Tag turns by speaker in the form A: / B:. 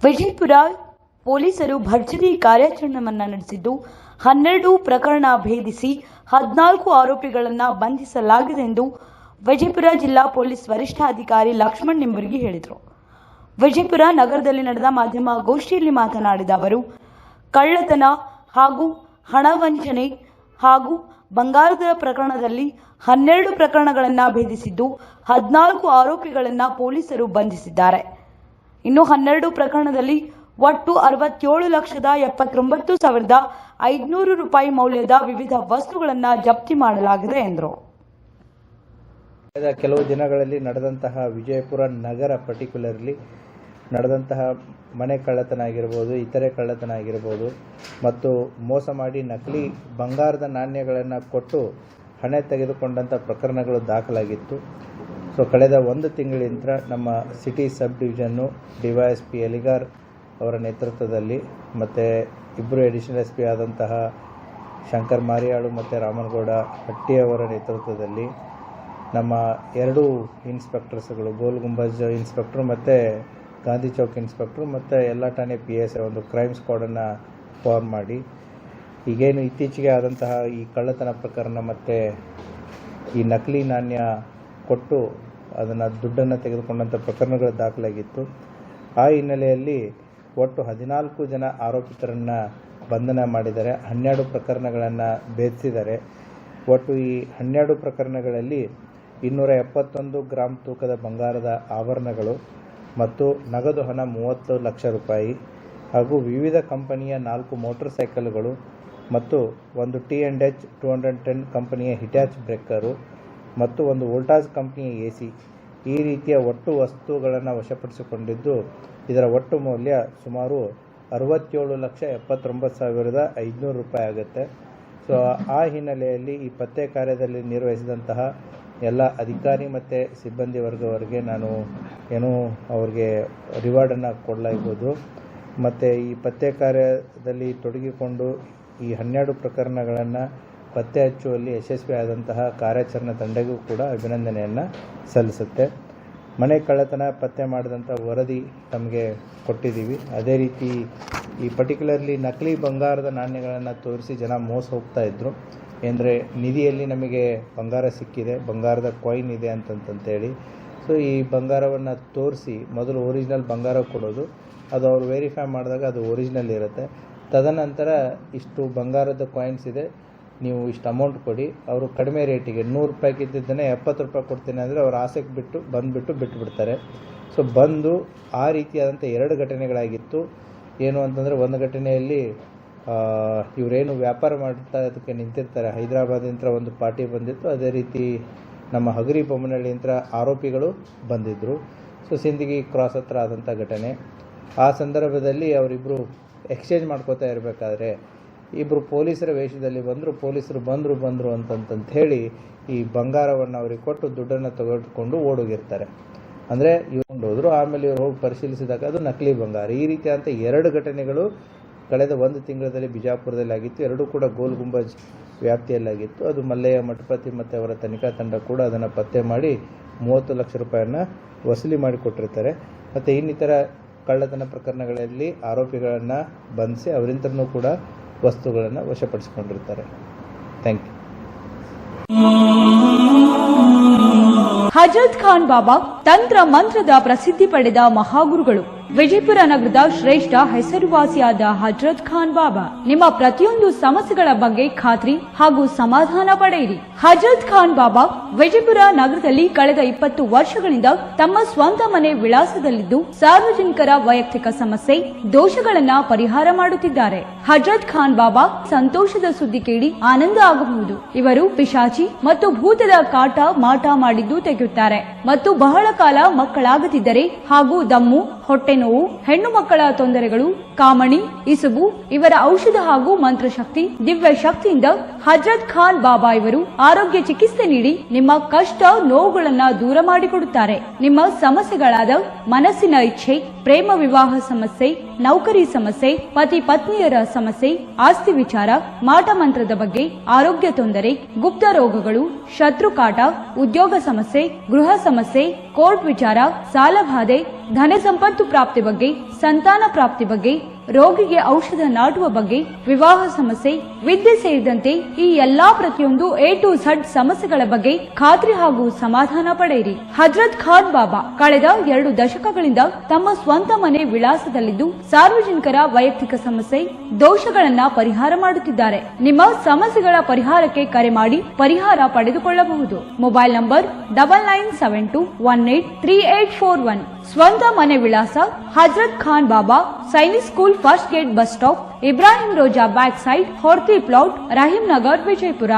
A: ವಿಜಯಪುರ ಪೊಲೀಸರು ಭರ್ಜರಿ ಕಾರ್ಯಾಚರಣೆಯನ್ನು ನಡೆಸಿದ್ದು 12 ಪ್ರಕರಣ ಭೇದಿಸಿ 14 ಆರೋಪಿಗಳನ್ನು ಬಂಧಿಸಲಾಗಿದೆ ಎಂದು ವಿಜಯಪುರ ಜಿಲ್ಲಾ ಪೊಲೀಸ್ ವರಿಷ್ಠಾಧಿಕಾರಿ ಲಕ್ಷ್ಮಣ್ ನಿಂಬರ್ಗಿ ಹೇಳಿದರು. ವಿಜಯಪುರ ನಗರದಲ್ಲಿ ನಡೆದ ಮಾಧ್ಯಮ ಗೋಷ್ಠಿಯಲ್ಲಿ ಮಾತನಾಡಿದ ಅವರು, ಕಳ್ಳತನ ಹಾಗೂ ಹಣ ವಂಚನೆ ಹಾಗೂ ಬಂಗಾರದ ಪ್ರಕರಣದಲ್ಲಿ 12 ಪ್ರಕರಣಗಳನ್ನು ಭೇದಿಸಿದ್ದು 14 ಆರೋಪಿಗಳನ್ನು ಪೊಲೀಸರು ಬಂಧಿಸಿದ್ದಾರೆ. ಇನ್ನು 12 ಪ್ರಕರಣದಲ್ಲಿ ಒಟ್ಟು 67,79,500 ರೂಪಾಯಿ ಮೌಲ್ಯದ ವಿವಿಧ ವಸ್ತುಗಳನ್ನು ಜಪ್ತಿ ಮಾಡಲಾಗಿದೆ ಎಂದರು.
B: ಕೆಲವು ದಿನಗಳಲ್ಲಿ ನಡೆದಂತಹ ವಿಜಯಪುರ ನಗರ ಪರ್ಟಿಕ್ಯುಲರ್ಲಿ ನಡೆದಂತಹ ಮನೆ ಕಳ್ಳತನ ಆಗಿರಬಹುದು, ಇತರೆ ಕಳ್ಳತನ ಆಗಿರಬಹುದು ಮತ್ತು ಮೋಸ ಮಾಡಿ ನಕಲಿ ಬಂಗಾರದ ನಾಣ್ಯಗಳನ್ನು ಕೊಟ್ಟು ಹಣ ತೆಗೆದುಕೊಂಡಂಥ ಪ್ರಕರಣಗಳು ದಾಖಲಾಗಿತ್ತು. ಸೊ ಕಳೆದ ಒಂದು ತಿಂಗಳಿಂದ ನಮ್ಮ ಸಿಟಿ ಸಬ್ ಡಿವಿಷನ್ನು DYSP ಎಲಿಗಾರ್ ಅವರ ನೇತೃತ್ವದಲ್ಲಿ ಮತ್ತು ಇಬ್ಬರು ಅಡಿಷನಲ್ SP ಆದಂತಹ ಶಂಕರ್ ಮಾರಿಯಾಳು ಮತ್ತು ರಾಮನಗೌಡ ಹಟ್ಟಿ ಅವರ ನೇತೃತ್ವದಲ್ಲಿ ನಮ್ಮ 2 ಇನ್ಸ್ಪೆಕ್ಟರ್ಸ್ಗಳು, ಗೋಲ್ ಗುಂಬಜ್ ಇನ್ಸ್ಪೆಕ್ಟ್ರು ಮತ್ತು ಗಾಂಧಿ ಚೌಕ್ ಇನ್ಸ್ಪೆಕ್ಟ್ರು ಮತ್ತು ಎಲ್ಲ ಠಾಣೆ PSI ಒಂದು ಕ್ರೈಮ್ ಸ್ಕ್ವಾಡನ್ನು ಫಾರ್ಮ್ ಮಾಡಿ ಈಗೇನು ಇತ್ತೀಚೆಗೆ ಆದಂತಹ ಈ ಕಳ್ಳತನ ಪ್ರಕರಣ ಮತ್ತು ಈ ನಕಲಿ ನಾಣ್ಯ ಕೊಟ್ಟು ಅದನ್ನು ದುಡ್ಡನ್ನು ತೆಗೆದುಕೊಂಡಂಥ ಪ್ರಕರಣಗಳು ದಾಖಲಾಗಿತ್ತು. ಆ ಹಿನ್ನೆಲೆಯಲ್ಲಿ ಒಟ್ಟು 14 ಜನ ಆರೋಪಿತರನ್ನು ಬಂಧನ ಮಾಡಿದ್ದಾರೆ. 12 ಪ್ರಕರಣಗಳನ್ನು ಭೇದಿಸಿದ್ದಾರೆ. ಒಟ್ಟು ಈ 12 ಪ್ರಕರಣಗಳಲ್ಲಿ 271 ಗ್ರಾಂ ತೂಕದ ಬಂಗಾರದ ಆಭರಣಗಳು ಮತ್ತು ನಗದು ಹಣ 30 ಲಕ್ಷ ರೂಪಾಯಿ ಹಾಗೂ ವಿವಿಧ ಕಂಪನಿಯ 4 ಮೋಟಾರ್ ಸೈಕಲ್ಗಳು ಮತ್ತು ಒಂದು T&H 210 ಕಂಪನಿಯ ಹಿಟ್ಯಾಚ್ ಬ್ರೇಕರು ಮತ್ತು ಒಂದು ವೋಲ್ಟಾಸ್ ಕಂಪನಿಯ AC ಈ ರೀತಿಯ ಒಟ್ಟು ವಸ್ತುಗಳನ್ನು ವಶಪಡಿಸಿಕೊಂಡಿದ್ದು ಇದರ ಒಟ್ಟು ಮೌಲ್ಯ ಸುಮಾರು 67,79,500 ರೂಪಾಯಿ ಆಗುತ್ತೆ. ಸೊ ಆ ಹಿನ್ನೆಲೆಯಲ್ಲಿ ಈ ಪತ್ತೆ ಕಾರ್ಯದಲ್ಲಿ ನಿರ್ವಹಿಸಿದಂತಹ ಎಲ್ಲ ಅಧಿಕಾರಿ ಮತ್ತು ಸಿಬ್ಬಂದಿ ವರ್ಗವರಿಗೆ ನಾನು ಅವ್ರಿಗೆ ರಿವಾರ್ಡನ್ನು ಕೊಡಲಾಗುವುದು. ಮತ್ತು ಈ ಪತ್ತೆ ಕಾರ್ಯದಲ್ಲಿ ತೊಡಗಿಕೊಂಡು ಈ 12 ಪ್ರಕರಣಗಳನ್ನು ಪತ್ತೆ ಹಚ್ಚುವಲ್ಲಿ ಯಶಸ್ವಿಯಾದಂತಹ ಕಾರ್ಯಾಚರಣಾ ತಂಡಗೂ ಕೂಡ ಅಭಿನಂದನೆಯನ್ನು ಸಲ್ಲಿಸುತ್ತೆ. ಮನೆ ಕಳ್ಳತನ ಪತ್ತೆ ಮಾಡಿದಂಥ ವರದಿ ತಮಗೆ ಕೊಟ್ಟಿದ್ದೀವಿ. ಅದೇ ರೀತಿ ಈ ಪರ್ಟಿಕ್ಯುಲರ್ಲಿ ನಕಲಿ ಬಂಗಾರದ ನಾಣ್ಯಗಳನ್ನು ತೋರಿಸಿ ಜನ ಮೋಸ ಹೋಗ್ತಾ ಇದ್ದರು. ಅಂದರೆ ನಿಧಿಯಲ್ಲಿ ನಮಗೆ ಬಂಗಾರ ಸಿಕ್ಕಿದೆ, ಬಂಗಾರದ ಕಾಯಿನ್ ಇದೆ ಅಂತಂತೇಳಿ. ಸೊ ಈ ಬಂಗಾರವನ್ನು ತೋರಿಸಿ ಮೊದಲು ಒರಿಜಿನಲ್ ಬಂಗಾರ ಕೊಡೋದು, ಅದು ಅವರು ವೆರಿಫೈ ಮಾಡಿದಾಗ ಅದು ಒರಿಜಿನಲ್ ಇರುತ್ತೆ. ತದನಂತರ ಇಷ್ಟು ಬಂಗಾರದ ಕಾಯಿನ್ಸ್ ಇದೆ, ನೀವು ಇಷ್ಟು ಅಮೌಂಟ್ ಕೊಡಿ. ಅವರು ಕಡಿಮೆ ರೇಟಿಗೆ 100 ರೂಪಾಯಿಗೆ ಇದ್ದಿದ್ದನ್ನೇ 70 ರೂಪಾಯಿ ಕೊಡ್ತೀನಿ ಅಂದರೆ ಅವ್ರು ಆಸೆಗೆ ಬಿಟ್ಟುಬಿಡ್ತಾರೆ. ಸೊ ಬಂದು ಆ ರೀತಿಯಾದಂಥ 2 ಘಟನೆಗಳಾಗಿತ್ತು. ಏನು ಅಂತಂದರೆ, ಒಂದು ಘಟನೆಯಲ್ಲಿ ಇವರೇನು ವ್ಯಾಪಾರ ಮಾಡ್ತಾ ಅದಕ್ಕೆ ನಿಂತಿರ್ತಾರೆ, ಹೈದರಾಬಾದಿಂದ ಒಂದು ಪಾರ್ಟಿ ಬಂದಿತ್ತು. ಅದೇ ರೀತಿ ನಮ್ಮ ಹಗರಿ ಬೊಮ್ಮನಹಳ್ಳಿಯಿಂದ ಆರೋಪಿಗಳು ಬಂದಿದ್ದರು. ಸೊ ಸಿಂದಗಿ ಕ್ರಾಸ್ ಹತ್ರ ಆದಂಥ ಘಟನೆ. ಆ ಸಂದರ್ಭದಲ್ಲಿ ಅವರಿಬ್ಬರು ಎಕ್ಸ್ಚೇಂಜ್ ಮಾಡ್ಕೋತಾ ಇರಬೇಕಾದ್ರೆ ಇಬ್ಬರು ಪೊಲೀಸರ ವೇಷದಲ್ಲಿ ಪೊಲೀಸರು ಬಂದರು ಅಂತಂತ ಹೇಳಿ ಈ ಬಂಗಾರವನ್ನು ಅವ್ರಿಗೆ ಕೊಟ್ಟು ದುಡ್ಡನ್ನು ತೆಗೆದುಕೊಂಡು ಓಡೋಗಿರ್ತಾರೆ. ಅಂದರೆ ಇವ್ರು ಹೋದ್ರು. ಆಮೇಲೆ ಇವ್ರು ಹೋಗಿ ಪರಿಶೀಲಿಸಿದಾಗ ಅದು ನಕಲಿ ಬಂಗಾರ. ಈ ರೀತಿಯಾದಂಥ 2 ಘಟನೆಗಳು ಕಳೆದ ಒಂದು ತಿಂಗಳಲ್ಲಿ ಬಿಜಾಪುರದಲ್ಲಿ ಆಗಿತ್ತು. 2 ಕೂಡ ಗೋಲ್ ಗುಂಬಜ್ ವ್ಯಾಪ್ತಿಯಲ್ಲಾಗಿತ್ತು. ಅದು ಮಲ್ಲಯ್ಯ ಮಠಪತಿ ಮತ್ತು ಅವರ ತನಿಖಾ ತಂಡ ಕೂಡ ಅದನ್ನು ಪತ್ತೆ ಮಾಡಿ 30 ಲಕ್ಷ ರೂಪಾಯಿಯನ್ನು ವಸೂಲಿ ಮಾಡಿಕೊಟ್ಟಿರ್ತಾರೆ. ಮತ್ತು ಇನ್ನಿತರ ಕಳ್ಳತನ ಪ್ರಕರಣಗಳಲ್ಲಿ ಆರೋಪಿಗಳನ್ನು ಬಂಧಿಸಿ ಅವರಿಂದನೂ ಕೂಡ ವಸ್ತುಗಳನ್ನು ವಶಪಡಿಸಿಕೊಂಡಿರ್ತಾರೆ. Thank you.
A: ಹಜರತ್ ಖಾನ್ ಬಾಬಾ ತಂತ್ರ ಮಂತ್ರದ ಪ್ರಸಿದ್ಧಿ ಪಡೆದ ಮಹಾಗುರುಗಳು. ವಿಜಯಪುರ ನಗರದ ಶ್ರೇಷ್ಠ ಹೆಸರುವಾಸಿಯಾದ ಹಜರತ್ ಖಾನ್ ಬಾಬಾ ನಿಮ್ಮ ಪ್ರತಿಯೊಂದು ಸಮಸ್ಯೆಗಳ ಬಗ್ಗೆ ಖಾತ್ರಿ ಹಾಗೂ ಸಮಾಧಾನ ಪಡೆಯಿರಿ. ಹಜರತ್ ಖಾನ್ ಬಾಬಾ ವಿಜಯಪುರ ನಗರದಲ್ಲಿ ಕಳೆದ 20 ವರ್ಷಗಳಿಂದ ತಮ್ಮ ಸ್ವಂತ ಮನೆ ವಿಳಾಸದಲ್ಲಿದ್ದು ಸಾರ್ವಜನಿಕರ ವೈಯಕ್ತಿಕ ಸಮಸ್ಯೆ ದೋಷಗಳನ್ನ ಪರಿಹಾರ ಮಾಡುತ್ತಿದ್ದಾರೆ. ಹಜರತ್ ಖಾನ್ ಬಾಬಾ ಸಂತೋಷದ ಸುದ್ದಿ ಕೇಳಿ ಆನಂದ ಆಗಬಹುದು. ಇವರು ಪಿಶಾಚಿ ಮತ್ತು ಭೂತದ ಕಾಟ ಮಾಟ ಮಾಡಿದ್ದು ತೆಗೆಯುತ್ತಾರೆ ಮತ್ತು ಬಹಳ ಕಾಲ ಮಕ್ಕಳಾಗದಿದ್ದರೆ ಹಾಗೂ ದಮ್ಮು, ಹೊಟ್ಟೆ ನೋವು, ಹೆಣ್ಣು ಮಕ್ಕಳ ತೊಂದರೆಗಳು, ಕಾಮಣಿ, ಇಸುಬು ಇವರ ಔಷಧ ಹಾಗೂ ಮಂತ್ರಶಕ್ತಿ, ದಿವ್ಯ ಶಕ್ತಿಯಿಂದ ಹಜರತ್ ಖಾನ್ ಬಾಬಾ ಇವರು ಆರೋಗ್ಯ ಚಿಕಿತ್ಸೆ ನೀಡಿ ನಿಮ್ಮ ಕಷ್ಟ ನೋವುಗಳನ್ನ ದೂರ ಮಾಡಿಕೊಡುತ್ತಾರೆ. ನಿಮ್ಮ ಸಮಸ್ಯೆಗಳಾದ ಮನಸ್ಸಿನ ಇಚ್ಛೆ, ಪ್ರೇಮ ವಿವಾಹ ಸಮಸ್ಯೆ, ನೌಕರಿ ಸಮಸ್ಯೆ, ಪತಿ ಪತ್ನಿಯರ ಸಮಸ್ಯೆ, ಆಸ್ತಿ ವಿಚಾರ, ಮಾಟ ಮಂತ್ರದ ಬಗ್ಗೆ, ಆರೋಗ್ಯ ತೊಂದರೆ, ಗುಪ್ತ ರೋಗಗಳು, ಶತ್ರುಕಾಟ, ಉದ್ಯೋಗ ಸಮಸ್ಯೆ, ಗೃಹ ಸಮಸ್ಯೆ, ಕೋರ್ಟ್ ವಿಚಾರ, ಸಾಲಬಾಧೆ, ಧನ ಸಂಪತ್ತು ಪ್ರಾಪ್ತಿ ಬಗ್ಗೆ, ಸಂತಾನ ಪ್ರಾಪ್ತಿ ಬಗ್ಗೆ, ರೋಗಿಗೆ ಔಷಧ ನಾಟುವ ಬಗ್ಗೆ, ವಿವಾಹ ಸಮಸ್ಯೆ, ವಿದ್ಯೆ ಸೇರಿದಂತೆ ಈ ಎಲ್ಲಾ ಪ್ರತಿಯೊಂದು A to Z ಸಮಸ್ಯೆಗಳ ಬಗ್ಗೆ ಖಾತ್ರಿ ಹಾಗೂ ಸಮಾಧಾನ ಪಡೆಯಿರಿ. ಹಜರತ್ ಖಾನ್ ಬಾಬಾ ಕಳೆದ 2 ದಶಕಗಳಿಂದ ತಮ್ಮ ಸ್ವಂತ ಮನೆ ವಿಳಾಸದಲ್ಲಿದ್ದು ಸಾರ್ವಜನಿಕರ ವೈಯಕ್ತಿಕ ಸಮಸ್ಯೆ, ದೋಷಗಳನ್ನ ಪರಿಹಾರ ಮಾಡುತ್ತಿದ್ದಾರೆ. ನಿಮ್ಮ ಸಮಸ್ಯೆಗಳ ಪರಿಹಾರಕ್ಕೆ ಕರೆ ಮಾಡಿ ಪರಿಹಾರ ಪಡೆದುಕೊಳ್ಳಬಹುದು. Mobile number 9972183841. ಸ್ವಂತ ಮನೆ ವಿಳಾಸ Hazrat Khan Baba, Sainik school, first gate, bus stop, Ibrahim Roza back side, Horti plot, Rahim Nagar, Vijayapura.